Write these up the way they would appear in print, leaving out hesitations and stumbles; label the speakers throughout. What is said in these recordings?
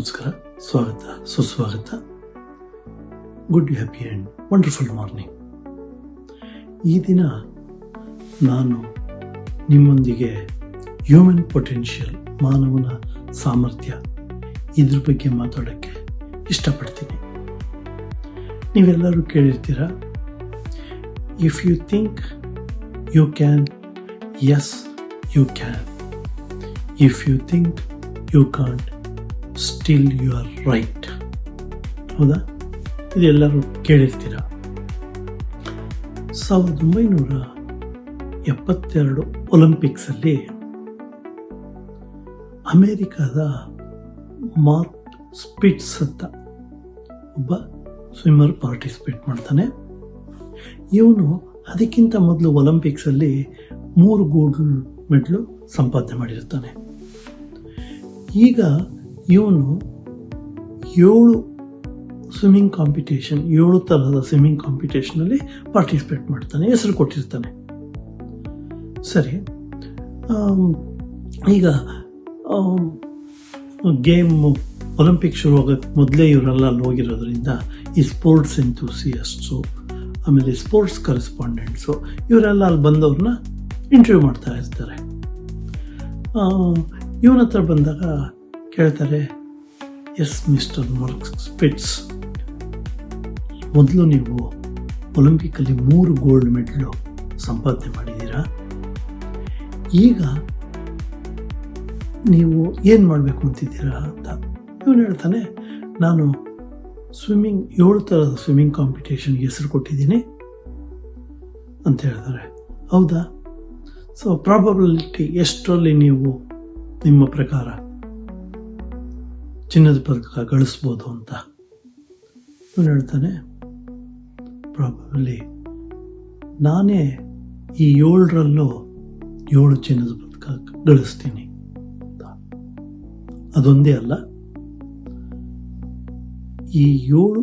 Speaker 1: ನಮಸ್ಕಾರ, ಸ್ವಾಗತ, ಸುಸ್ವಾಗತ. Good, happy and wonderful morning. ಈ ದಿನ ನಾನು ನಿಮ್ಮೊಂದಿಗೆ ಹ್ಯೂಮನ್ ಪೊಟೆನ್ಷಿಯಲ್, ಮಾನವನ ಸಾಮರ್ಥ್ಯ, ಇದ್ರ ಬಗ್ಗೆ ಮಾತಾಡೋಕ್ಕೆ ಇಷ್ಟಪಡ್ತೀನಿ. ನೀವೆಲ್ಲರೂ ಕೇಳಿರ್ತೀರ, if you think you can, yes you can. If you think you can't, still you are right. ಹೌದಾ? ಇದೆಲ್ಲರೂ ಕೇಳಿರ್ತೀರ. 1972 ಒಲಿಂಪಿಕ್ಸಲ್ಲಿ ಅಮೇರಿಕಾದ ಮಾರ್ಕ್ ಸ್ಪಿಟ್ಸ್ ಅಂತ ಒಬ್ಬ ಸ್ವಿಮ್ಮರ್ ಪಾರ್ಟಿಸಿಪೇಟ್ ಮಾಡ್ತಾನೆ. ಇವನು ಅದಕ್ಕಿಂತ ಮೊದಲು ಒಲಿಂಪಿಕ್ಸಲ್ಲಿ 3 ಗೋಲ್ಡ್ ಮೆಡಲ್ ಸಂಪಾದನೆ ಮಾಡಿರ್ತಾನೆ. ಈಗ ಇವನು 7 ಸ್ವಿಮ್ಮಿಂಗ್ ಕಾಂಪಿಟೇಷನ್, 7 ಥರದ ಸ್ವಿಮ್ಮಿಂಗ್ ಕಾಂಪಿಟೇಷನಲ್ಲಿ ಪಾರ್ಟಿಸಿಪೇಟ್ ಮಾಡ್ತಾನೆ, ಹೆಸರು ಕೊಟ್ಟಿರ್ತಾನೆ. ಸರಿ, ಈಗ ಗೇಮ್ ಒಲಿಂಪಿಕ್ ಶುರು ಆಗೋಕ್ಕೆ ಮೊದಲೇ ಇವರೆಲ್ಲ ಅಲ್ಲಿ ಹೋಗಿರೋದ್ರಿಂದ ಈ ಸ್ಪೋರ್ಟ್ಸ್ ಎಂಥೂಸಿಯಸ್ಟ್ಸು, ಆಮೇಲೆ ಸ್ಪೋರ್ಟ್ಸ್ ಕರೆಸ್ಪಾಂಡೆಂಟ್ಸು, ಇವರೆಲ್ಲ ಅಲ್ಲಿ ಬಂದವ್ರನ್ನ ಇಂಟರ್ವ್ಯೂ ಮಾಡ್ತಾ ಇರ್ತಾರೆ. ಇವನ ಹತ್ರ ಬಂದಾಗ ಕೇಳ್ತಾರೆ, ಎಸ್ ಮಿಸ್ಟರ್ ಮಾರ್ಕ್ ಸ್ಪಿಟ್ಸ್, ಮೊದಲು ನೀವು ಒಲಿಂಪಿಕಲ್ಲಿ 3 ಗೋಲ್ಡ್ ಮೆಡಲು ಸಂಪಾದನೆ ಮಾಡಿದ್ದೀರಾ. ಈಗ ನೀವು ಏನು ಮಾಡಬೇಕು ಅಂತಿದ್ದೀರಾ ಅಂತ. ಇವನು ಹೇಳ್ತಾನೆ, ನಾನು 7 ಥರದ ಸ್ವಿಮ್ಮಿಂಗ್ ಕಾಂಪಿಟೇಷನ್ಗೆ ಹೆಸರು ಕೊಟ್ಟಿದ್ದೀನಿ ಅಂತ ಹೇಳ್ತಾರೆ. ಹೌದಾ? ಸೊ ಪ್ರಾಬಬಿಲಿಟಿ ಎಷ್ಟರಲ್ಲಿ ನೀವು ನಿಮ್ಮ ಪ್ರಕಾರ ಚಿನ್ನದ ಪದಕ ಗಳಿಸ್ಬೋದು ಅಂತ. ಇವನು ಹೇಳ್ತಾನೆ, ಪ್ರಾಬಬ್ಲಿ ನಾನೇ ಈ 7ರಲ್ಲೂ 7 ಚಿನ್ನದ ಪದಕ ಗಳಿಸ್ತೀನಿ ಅಂತ. ಅದೊಂದೇ ಅಲ್ಲ, ಈ 7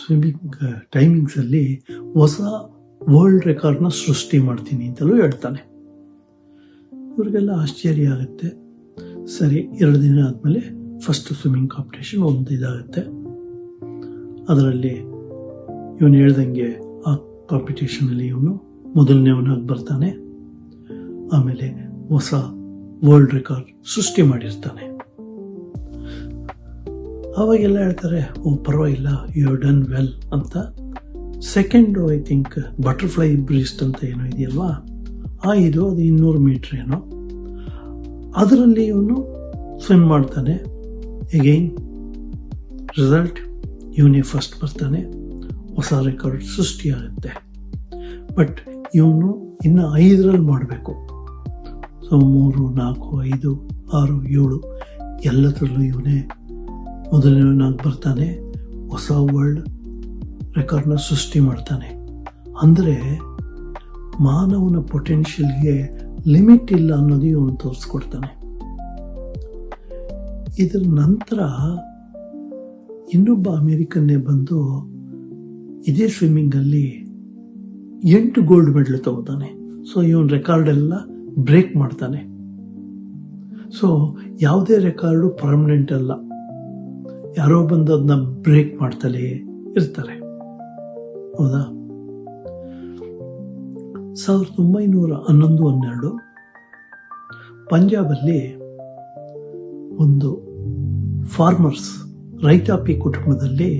Speaker 1: ಸ್ವಿಮ್ಮಿಂಗ್ ಟೈಮಿಂಗ್ಸಲ್ಲಿ ಹೊಸ ವರ್ಲ್ಡ್ ರೆಕಾರ್ಡ್ನ ಸೃಷ್ಟಿ ಮಾಡ್ತೀನಿ ಅಂತಲೂ ಹೇಳ್ತಾನೆ. ಇವ್ರಿಗೆಲ್ಲ ಆಶ್ಚರ್ಯ ಆಗುತ್ತೆ. ಸರಿ, 2 ದಿನ ಆದಮೇಲೆ ಫಸ್ಟ್ ಸ್ವಿಮ್ಮಿಂಗ್ ಕಾಂಪಿಟೇಷನ್ ಇದಾಗುತ್ತೆ. ಅದರಲ್ಲಿ ಇವನು ಹೇಳ್ದಂಗೆ ಆ ಕಾಂಪಿಟೇಷನಲ್ಲಿ ಇವನು ಮೊದಲನೇವನಾಗಿ ಬರ್ತಾನೆ. ಆಮೇಲೆ ಹೊಸ ವರ್ಲ್ಡ್ ರೆಕಾರ್ಡ್ ಸೃಷ್ಟಿ ಮಾಡಿರ್ತಾನೆ. ಅವಾಗೆಲ್ಲ ಹೇಳ್ತಾರೆ, ಓ ಪರವಾಗಿಲ್ಲ, ಯು ಹ್ಯಾವ್ ಡನ್ ವೆಲ್ ಅಂತ. Second I think butterfly breast ಅಂತ ಏನೋ ಇದೆಯಲ್ವಾ, ಅದು 200 ಮೀಟ್ರ್ ಏನೋ, ಅದರಲ್ಲಿ ಇವನು ಸ್ವಿಮ್ ಮಾಡ್ತಾನೆ. ಎಗೈನ್ ರಿಸಲ್ಟ್ ಇವನೇ ಫಸ್ಟ್ ಬರ್ತಾನೆ, ಹೊಸ ರೆಕಾರ್ಡ್ ಸೃಷ್ಟಿಯಾಗುತ್ತೆ. ಬಟ್ ಇವನು ಇನ್ನು 5ರಲ್ಲಿ ಮಾಡಬೇಕು. ಸೊ 3, 4, 5, 6, 7 ಎಲ್ಲದರಲ್ಲೂ ಇವನೇ ಮೊದಲನೇವನಾಗಿ ಬರ್ತಾನೆ, ಹೊಸ ವರ್ಲ್ಡ್ ರೆಕಾರ್ಡ್ನ ಸೃಷ್ಟಿ ಮಾಡ್ತಾನೆ. ಅಂದರೆ ಮಾನವನ ಪೊಟೆನ್ಷಿಯಲ್ಗೆ ಲಿಮಿಟ್ ಇಲ್ಲ ಅನ್ನೋದು ಇವನು ತೋರಿಸ್ಕೊಡ್ತಾನೆ. ಇದರ ನಂತರ ಇನ್ನೊಬ್ಬ ಅಮೇರಿಕನ್ನೇ ಬಂದು ಇದೇ ಸ್ವಿಮ್ಮಿಂಗಲ್ಲಿ 8 ಗೋಲ್ಡ್ ಮೆಡಲ್ ತಗೋತಾನೆ. ಸೊ ಇವನ್ ರೆಕಾರ್ಡ್ ಎಲ್ಲ ಬ್ರೇಕ್ ಮಾಡ್ತಾನೆ. ಸೊ ಯಾವುದೇ ರೆಕಾರ್ಡು ಪರ್ಮನೆಂಟ್ ಅಲ್ಲ, ಯಾರೋ ಬಂದು ಅದನ್ನ ಬ್ರೇಕ್ ಮಾಡ್ತಲೇ ಇರ್ತಾರೆ. ಹೌದಾ? 1911-12 ಪಂಜಾಬಲ್ಲಿ ಒಂದು ಫಾರ್ಮರ್ಸ್, ರೈತಾಪಿ ಕುಟುಂಬದಲ್ಲಿ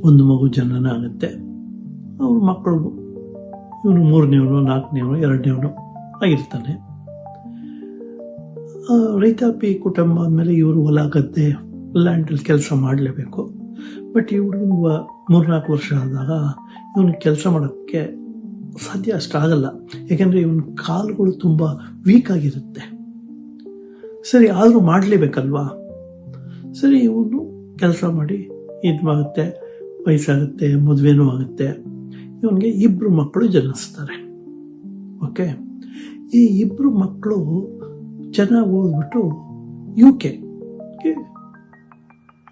Speaker 1: ಒಂದು ಮಗು ಜನನ ಆಗುತ್ತೆ. ಅವ್ರ ಮಕ್ಕಳು, ಇವನು 3ನೇವನು 4ನೇವನು 2ನೇವನು ಆಗಿರ್ತಾನೆ. ರೈತಾಪಿ ಕುಟುಂಬ ಆದಮೇಲೆ ಇವರು ಹೊಲ ಗದ್ದೆ ಲ್ಯಾಂಡಲ್ಲಿ ಕೆಲಸ ಮಾಡಲೇಬೇಕು. ಬಟ್ ಇವ್ರಿಗೆ 3-4 ವರ್ಷ ಆದಾಗ ಇವನಿಗೆ ಕೆಲಸ ಮಾಡೋಕ್ಕೆ ಸಾಧ್ಯ ಅಷ್ಟಾಗಲ್ಲ. ಯಾಕೆಂದರೆ ಇವನ ಕಾಲುಗಳು ತುಂಬ ವೀಕ್ ಆಗಿರುತ್ತೆ. ಸರಿ, ಆದರೂ ಮಾಡಲೇಬೇಕಲ್ವಾ. ಸರಿ, ಇವನು ಕೆಲಸ ಮಾಡಿ ಇದಾಗುತ್ತೆ, ವಯಸ್ಸಾಗುತ್ತೆ, ಮದುವೆನೂ ಆಗುತ್ತೆ. ಇವನಿಗೆ 2 ಮಕ್ಕಳು ಜನಿಸ್ತಾರೆ. ಓಕೆ, ಈ 2 ಮಕ್ಕಳು ಚೆನ್ನಾಗಿ ಓದ್ಬಿಟ್ಟು UK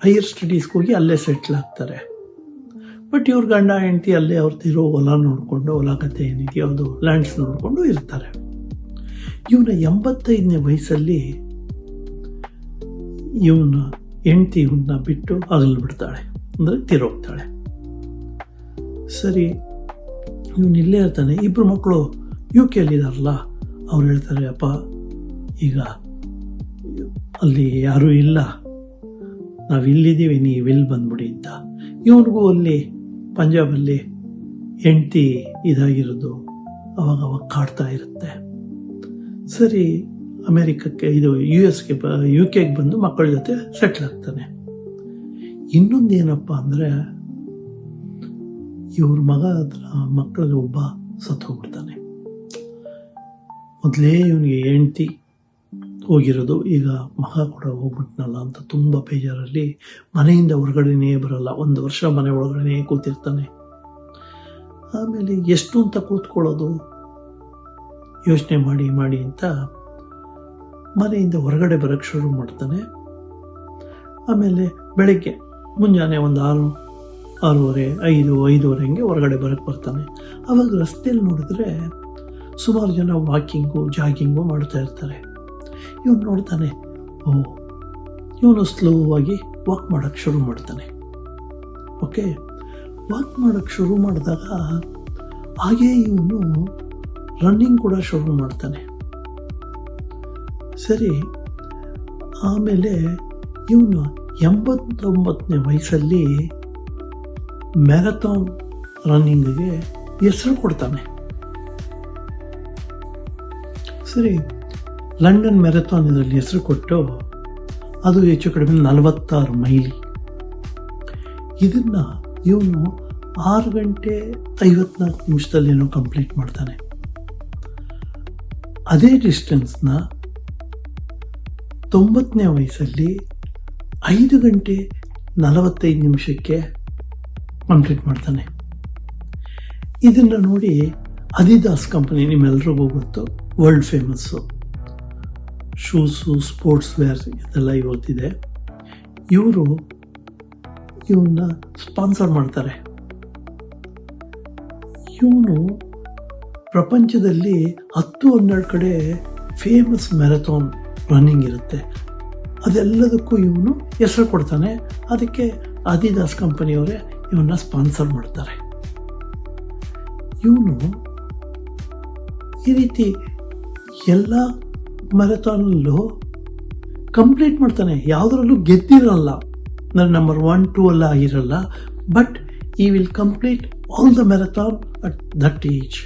Speaker 1: ಹೈಯರ್ ಸ್ಟಡೀಸ್ಗೆ ಹೋಗಿ ಅಲ್ಲೇ ಸೆಟ್ಲ್ ಆಗ್ತಾರೆ. ಬಟ್ ಇವ್ರ ಗಂಡ ಹೆಂಡತಿ ಅಲ್ಲೇ ಅವ್ರದ್ದಿರೋ ಹೊಲ ನೋಡಿಕೊಂಡು, ಹೊಲ ಕತೆ ಏನಿದೆಯೋ ಅದು ಲ್ಯಾಂಡ್ಸ್ ನೋಡಿಕೊಂಡು ಇರ್ತಾರೆ. ಇವನ 85ನೇ ವಯಸ್ಸಲ್ಲಿ ಇವನ ಹೆಂಡತಿ ಇವನ್ನ ಬಿಟ್ಟು ಅಗಲು ಬಿಡ್ತಾಳೆ, ಅಂದರೆ ತೀರೋಗ್ತಾಳೆ. ಸರಿ, ಇವನು ಇಲ್ಲೇ ಇರ್ತಾನೆ. ಇಬ್ಬರು ಮಕ್ಕಳು UK ಇದಾರಲ್ಲ, ಅವ್ರು ಹೇಳ್ತಾರೆ, ಅಪ್ಪ ಈಗ ಅಲ್ಲಿ ಯಾರೂ ಇಲ್ಲ, ನಾವು ಇಲ್ಲಿದ್ದೀವಿ, ನೀವು ಇಲ್ಲಿ ಬಂದ್ಬಿಡಿ ಅಂತ. ಇವನಿಗೂ ಅಲ್ಲಿ ಪಂಜಾಬಲ್ಲಿ ಹೆಂಡತಿ ಇದಾಗಿರೋದು ಅವಾಗ ಕಾಡ್ತಾ ಇರುತ್ತೆ. ಸರಿ, ಅಮೇರಿಕಕ್ಕೆ US UK ಬಂದು ಮಕ್ಕಳ ಜೊತೆ ಸೆಟ್ಲ್ ಆಗ್ತಾನೆ. ಇನ್ನೊಂದೇನಪ್ಪ ಅಂದರೆ, ಇವ್ರ ಮಕ್ಕಳಿಗೆ ಒಬ್ಬ ಸತ್ತು ಹೋಗ್ಬಿಡ್ತಾನೆ. ಮೊದಲೇ ಇವನಿಗೆ ಹೆಂಡತಿ ಹೋಗಿರೋದು, ಈಗ ಮಗ ಕೂಡ ಹೋಗ್ಬಿಟ್ನಲ್ಲ ಅಂತ ತುಂಬ ಬೇಜಾರಲ್ಲಿ ಮನೆಯಿಂದ ಹೊರಗಡೆನೇ ಬರಲ್ಲ. 1 ವರ್ಷ ಮನೆ ಒಳಗಡೆನೇ ಕೂತಿರ್ತಾನೆ. ಆಮೇಲೆ ಎಷ್ಟು ಅಂತ ಕೂತ್ಕೊಳ್ಳೋದು ಯೋಚನೆ ಮಾಡಿ ಅಂತ ಮನೆಯಿಂದ ಹೊರಗಡೆ ಬರೋಕ್ಕೆ ಶುರು ಮಾಡ್ತಾನೆ. ಆಮೇಲೆ ಬೆಳಗ್ಗೆ ಮುಂಜಾನೆ ಒಂದು 6:30, 5:30 ಹಂಗೆ ಹೊರಗಡೆ ಬರೋಕ್ಕೆ ಬರ್ತಾನೆ. ಆವಾಗ ರಸ್ತೆಯಲ್ಲಿ ನೋಡಿದ್ರೆ ಸುಮಾರು ಜನ ವಾಕಿಂಗು ಜಾಗಿಂಗು ಮಾಡ್ತಾ ಇರ್ತಾರೆ. ಇವನು ನೋಡ್ತಾನೆ, ಇವನು ಸ್ಲೋ ಆಗಿ ವಾಕ್ ಮಾಡೋಕ್ಕೆ ಶುರು ಮಾಡ್ತಾನೆ. ಓಕೆ, ವಾಕ್ ಮಾಡೋಕ್ಕೆ ಶುರು ಮಾಡಿದಾಗ ಹಾಗೇ ಇವನು ರನ್ನಿಂಗ್ ಕೂಡ ಶುರು ಮಾಡ್ತಾನೆ. ಸರಿ, ಆಮೇಲೆ ಇವನು 89ನೇ ವಯಸ್ಸಲ್ಲಿ ಮ್ಯಾರಥಾನ್ ರನ್ನಿಂಗ್ಗೆ ಹೆಸರು ಕೊಡ್ತಾನೆ. ಸರಿ, ಲಂಡನ್ ಮ್ಯಾರಥಾನ್ ಇದರಲ್ಲಿ ಹೆಸರು ಕೊಟ್ಟು ಅದು ಹೆಚ್ಚು ಕಡಿಮೆ 46 ಮೈಲಿ. ಇದನ್ನು ಇವನು 6 ಗಂಟೆ 54 ನಿಮಿಷದಲ್ಲೇನೋ ಕಂಪ್ಲೀಟ್ ಮಾಡ್ತಾನೆ. ಅದೇ ಡಿಸ್ಟೆನ್ಸ್ನ 90ನೇ ವಯಸ್ಸಲ್ಲಿ 5 ಗಂಟೆ 45 ನಿಮಿಷಕ್ಕೆ ಕಂಪ್ಲೀಟ್ ಮಾಡ್ತಾನೆ. ಇದನ್ನು ನೋಡಿ ಅದಿದಾಸ್ ಕಂಪನಿ, ನಿಮ್ಮೆಲ್ರಿಗೂ ಗೊತ್ತು, world famous shoes, sports wear ಇದೆಲ್ಲ ಇವತ್ತಿದೆ. ಇವರು ಇವನ್ನ ಸ್ಪಾನ್ಸರ್ ಮಾಡ್ತಾರೆ. ಇವನು ಪ್ರಪಂಚದಲ್ಲಿ 10-12 ಕಡೆ ಫೇಮಸ್ ಮ್ಯಾರಥಾನ್ ರನ್ನಿಂಗ್ ಇರುತ್ತೆ. ಅದೆಲ್ಲದಕ್ಕೂ ಇವನು ಹೆಸರು ಕೊಡ್ತಾನೆ. ಅದಕ್ಕೆ ಅದಿದಾಸ್ ಕಂಪನಿಯವರೇ ಇವನ್ನ ಸ್ಪಾನ್ಸರ್ ಮಾಡ್ತಾರೆ. ಇವನು ಈ ರೀತಿ ಎಲ್ಲ ಮ್ಯಾರಥಾನಲ್ಲೂ ಕಂಪ್ಲೀಟ್ ಮಾಡ್ತಾನೆ. ಯಾವುದರಲ್ಲೂ ಗೆದ್ದಿರಲ್ಲ, ನಂಬರ್ 1, 2 ಎಲ್ಲ ಆಗಿರಲ್ಲ. ಬಟ್ ಈ will complete all the marathon at that age.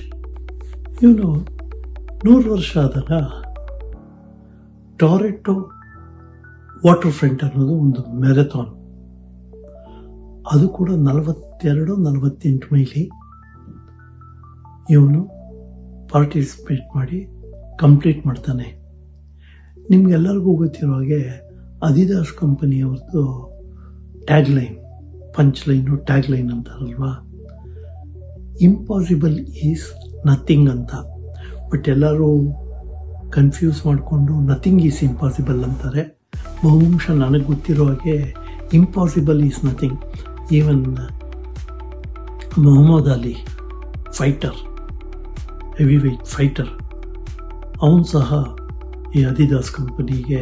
Speaker 1: ಇವನು 100 ವರ್ಷ ಆದಾಗ ಟೊರೊಂಟೊ ವಾಟರ್ ಫ್ರಂಟ್ ಅನ್ನೋದು ಒಂದು ಮ್ಯಾರಥಾನ್, ಅದು ಕೂಡ 42-48 ಮೈಲಿ ಇವನು ಪಾರ್ಟಿಸಿಪೇಟ್ ಮಾಡಿ ಕಂಪ್ಲೀಟ್ ಮಾಡ್ತಾನೆ. ನಿಮ್ಗೆಲ್ಲರಿಗೂ ಗೊತ್ತಿರೋ ಹಾಗೆ ಅದಿದಾಸ್ ಕಂಪನಿಯವ್ರದ್ದು ಟ್ಯಾಗ್ಲೈನ್, ಪಂಚ್ಲೈನು ಟ್ಯಾಗ್ಲೈನ್ ಅಂತಾರಲ್ವಾ, ಇಂಪಾಸಿಬಲ್ ಈಸ್ ನಥಿಂಗ್ ಅಂತ. ಬಟ್ ಎಲ್ಲರೂ ಕನ್ಫ್ಯೂಸ್ ಮಾಡಿಕೊಂಡು ನಥಿಂಗ್ ಈಸ್ ಇಂಪಾಸಿಬಲ್ ಅಂತಾರೆ. ಬಹುಶಃ ನನಗೆ ಗೊತ್ತಿರೋ ಹಾಗೆ impossible is nothing. Even Muhammad Ali fighter, heavyweight fighter, ಅವನು ಸಹ ಈ ಅದಿದಾಸ್ ಕಂಪನಿಗೆ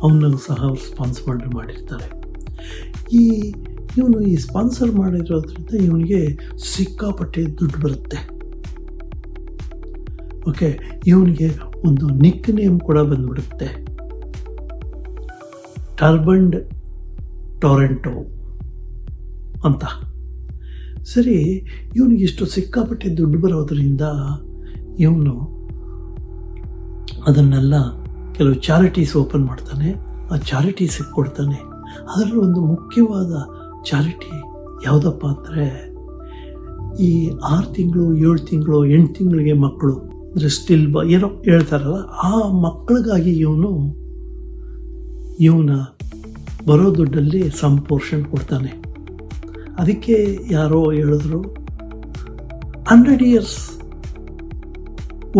Speaker 1: ಅವನನ್ನು ಸಹ ಅವ್ರು ಸ್ಪಾನ್ಸರ್ ಮಾಡಿರ್ತಾರೆ. ಇವನು ಈ ಸ್ಪಾನ್ಸರ್ ಮಾಡಿರೋದ್ರಿಂದ ಇವನಿಗೆ ಸಿಕ್ಕಾಪಟ್ಟೆ ದುಡ್ಡು ಬರುತ್ತೆ. ಓಕೆ, ಇವನಿಗೆ ಒಂದು ನಿಕ್ ನೇಮ್ ಕೂಡ ಬಂದ್ಬಿಡುತ್ತೆ, ಟರ್ಬನ್ಡ್ ಟೊರೊಂಟೊ ಅಂತ. ಸರಿ, ಇವನಿಗೆ ಇಷ್ಟು ಸಿಕ್ಕಾಪಟ್ಟೆ ದುಡ್ಡು ಬರೋದ್ರಿಂದ ಇವನು ಅದನ್ನೆಲ್ಲ ಕೆಲವು ಚಾರಿಟೀಸ್ ಓಪನ್ ಮಾಡ್ತಾನೆ. ಆ ಚಾರಿಟೀಸಿಗೆ ಕೊಡ್ತಾನೆ. ಅದರಲ್ಲಿ ಒಂದು ಮುಖ್ಯವಾದ ಚಾರಿಟಿ ಯಾವುದಪ್ಪ ಅಂದರೆ, ಈ 6 ತಿಂಗಳು 7 ತಿಂಗಳು 8 ತಿಂಗಳಿಗೆ ಮಕ್ಕಳು ಅಂದರೆ ಸ್ಟಿಲ್ ಏನೋ ಹೇಳ್ತಾರಲ್ಲ, ಆ ಮಕ್ಕಳಿಗಾಗಿ ಇವನ ಬರೋ ದುಡ್ಡಲ್ಲಿ ಸಮ್ ಪೋರ್ಷನ್ ಕೊಡ್ತಾನೆ. ಅದಕ್ಕೆ ಯಾರೋ ಹೇಳಿದ್ರು, 100 years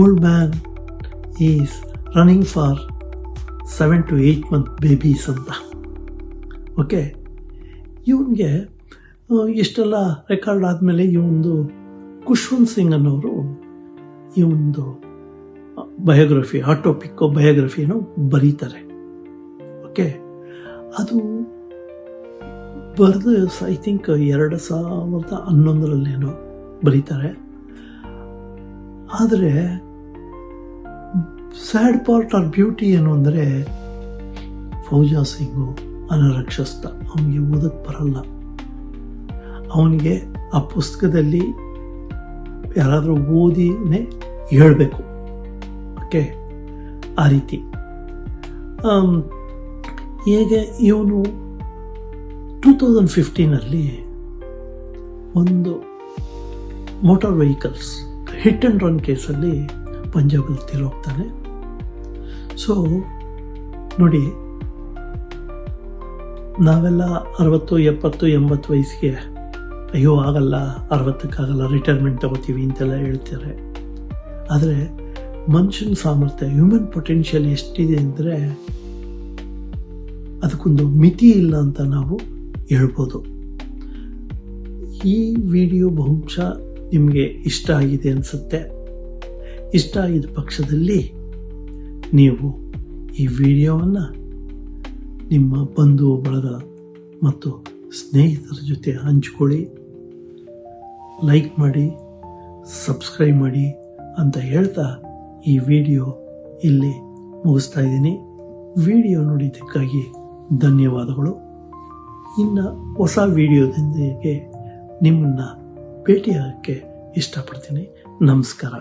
Speaker 1: old man is running for 7 to 8 month babies ಅಂತ. ಓಕೆ, ಇವನಿಗೆ ಇಷ್ಟೆಲ್ಲ ರೆಕಾರ್ಡ್ ಆದಮೇಲೆ ಇವೊಂದು ಖುಷ್ವಂತ್ ಸಿಂಗ್ ಅನ್ನೋರು ಈ ಒಂದು ಬಯೋಗ್ರಫಿ, ಆಟೋಪಿಕ್ ಬಯೋಗ್ರಫಿಯನ್ನು ಬರೀತಾರೆ. ಓಕೆ, ಅದು ಬರೆದು ಐ ಥಿಂಕ್ 2011 ಬರೀತಾರೆ. ಆದರೆ ಸ್ಯಾಡ್ ಪಾರ್ಟ್ ಆರ್ ಬ್ಯೂಟಿ ಏನು ಅಂದರೆ, ಫೌಜಾ ಸಿಂಗು ಅನಕ್ಷಸ್ಥ, ಅವನಿಗೆ ಓದಕ್ಕೆ ಬರಲ್ಲ. ಅವನಿಗೆ ಆ ಪುಸ್ತಕದಲ್ಲಿ ಯಾರಾದರೂ ಓದಿನೇ ಹೇಳಬೇಕು. ಓಕೆ, ಆ ರೀತಿ. ಹೇಗೆ ಇವನು 2015 ಒಂದು motor vehicles hit and run ಕೇಸಲ್ಲಿ ಪಂಜಾಬಲ್ಲಿ ತೀರೋಗ್ತಾನೆ. ಸೊ ನೋಡಿ, ನಾವೆಲ್ಲ 60, 70, 80 ವಯಸ್ಸಿಗೆ ಅಯ್ಯೋ ಆಗಲ್ಲ, 60ಕ್ಕಾಗಲ್ಲ, ರಿಟೈರ್ಮೆಂಟ್ ತಗೋತೀವಿ ಅಂತೆಲ್ಲ ಹೇಳ್ತಾರೆ. ಆದರೆ ಮನುಷ್ಯನ ಸಾಮರ್ಥ್ಯ, ಹ್ಯೂಮನ್ ಪೊಟೆನ್ಷಿಯಲ್ ಎಷ್ಟಿದೆ ಅಂದರೆ ಅದಕ್ಕೊಂದು ಮಿತಿ ಇಲ್ಲ ಅಂತ ನಾವು ಹೇಳ್ಬೋದು. ಈ ವಿಡಿಯೋ ಬಹುಶಃ ನಿಮಗೆ ಇಷ್ಟ ಆಗಿದೆ ಅನಿಸುತ್ತೆ. ಇಷ್ಟ ಆಗಿದ ಪಕ್ಷದಲ್ಲಿ ನೀವು ಈ ವಿಡಿಯೋವನ್ನು ನಿಮ್ಮ ಬಂಧು ಬಳಗ ಮತ್ತು ಸ್ನೇಹಿತರ ಜೊತೆ ಹಂಚಿಕೊಳ್ಳಿ, ಲೈಕ್ ಮಾಡಿ, ಸಬ್ಸ್ಕ್ರೈಬ್ ಮಾಡಿ ಅಂತ ಹೇಳ್ತಾ ಈ ವಿಡಿಯೋ ಇಲ್ಲಿ ಮುಗಿಸ್ತಾ ಇದ್ದೀನಿ. ವಿಡಿಯೋ ನೋಡಿದ್ದಕ್ಕಾಗಿ ಧನ್ಯವಾದಗಳು. ಇನ್ನು ಹೊಸ ವಿಡಿಯೋದೊಂದಿಗೆ ನಿಮ್ಮನ್ನು ಭೇಟಿಯಾಗಕ್ಕೆ ಇಷ್ಟಪಡ್ತೀನಿ. ನಮಸ್ಕಾರ.